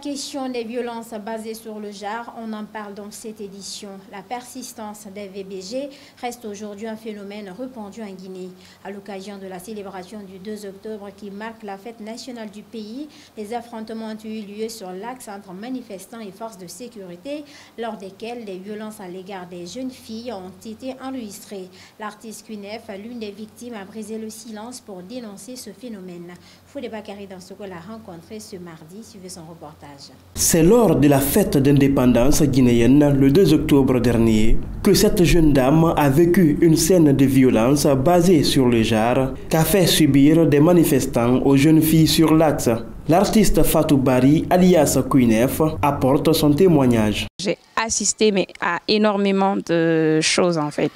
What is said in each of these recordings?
question des violences basées sur le genre, on en parle dans cette édition. La persistance des VBG reste aujourd'hui un phénomène répandu en Guinée. À l'occasion de la célébration du 2 octobre qui marque la fête nationale du pays, les affrontements ont eu lieu sur l'axe entre manifestants et forces de sécurité, lors desquels les violences à l'égard des jeunes filles ont été enregistrées. L'artiste Kunef, l'une des victimes, a brisé le silence pour dénoncer ce phénomène. Foude Bakary Dansoko l'a rencontré ce mardi. Suivez son reportage. C'est lors de la fête d'indépendance guinéenne, le 2 octobre dernier, que cette jeune dame a vécu une scène de violence basée sur le genre qu'a fait subir des manifestants aux jeunes filles sur l'axe. L'artiste Fatou Bari, alias Kunef, apporte son témoignage. J'ai assisté à énormément de choses en fait.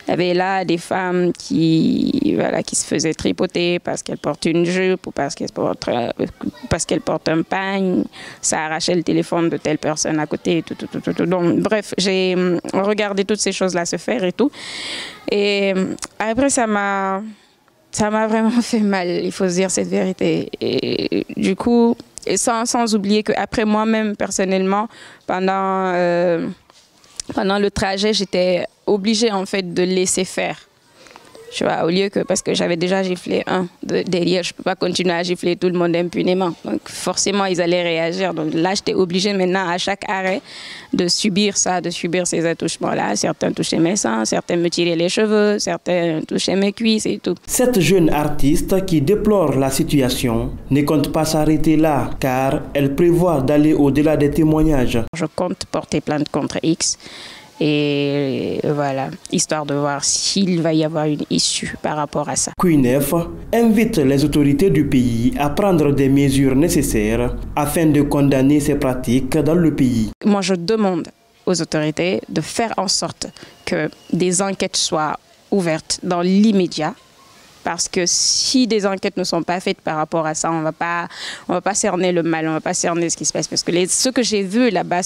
Il y avait là des femmes qui se faisaient tripoter parce qu'elles portent une jupe ou parce qu'elles portent un pagne. Ça arrachait le téléphone de telle personne à côté. Donc, bref, j'ai regardé toutes ces choses-là se faire et tout. Et après, ça m'a vraiment fait mal, il faut se dire cette vérité. Et du coup, et sans oublier qu'après moi-même, personnellement, pendant le trajet, j'étais obligée en fait de laisser faire. Tu vois, au lieu que, parce que j'avais déjà giflé un derrière, je ne peux pas continuer à gifler tout le monde impunément. Donc forcément, ils allaient réagir. Donc là, j'étais obligée maintenant, à chaque arrêt, de subir ça, de subir ces attouchements-là. Certains touchaient mes seins, certains me tiraient les cheveux, certains touchaient mes cuisses et tout. Cette jeune artiste qui déplore la situation ne compte pas s'arrêter là, car elle prévoit d'aller au-delà des témoignages. Je compte porter plainte contre X. Et voilà, histoire de voir s'il va y avoir une issue par rapport à ça. Kunef invite les autorités du pays à prendre des mesures nécessaires afin de condamner ces pratiques dans le pays. Moi, je demande aux autorités de faire en sorte que des enquêtes soient ouvertes dans l'immédiat. Parce que si des enquêtes ne sont pas faites par rapport à ça, on va pas cerner le mal, on ne va pas cerner ce qui se passe. Parce que ce que j'ai vu là-bas,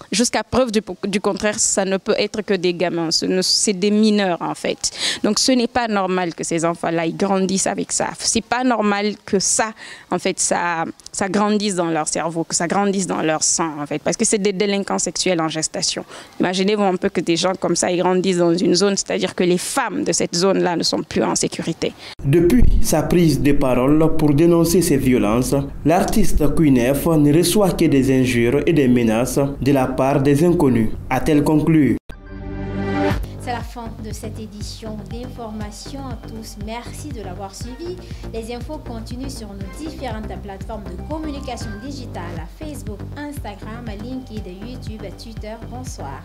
jusqu'à preuve du contraire, ça ne peut être que des gamins. C'est des mineurs en fait. Donc ce n'est pas normal que ces enfants-là ils grandissent avec ça. C'est pas normal que ça, en fait, ça grandisse dans leur cerveau, que ça grandisse dans leur sang en fait. Parce que c'est des délinquants sexuels en gestation. Imaginez-vous un peu que des gens comme ça ils grandissent dans une zone, c'est-à-dire que les femmes de cette zone-là ne sont plus en sécurité. Depuis sa prise de parole pour dénoncer ces violences, l'artiste Kunef ne reçoit que des injures et des menaces de la part des inconnus, a-t-elle conclu. C'est la fin de cette édition d'information à tous. Merci de l'avoir suivi. Les infos continuent sur nos différentes plateformes de communication digitale, Facebook, Instagram, LinkedIn, YouTube, Twitter. Bonsoir.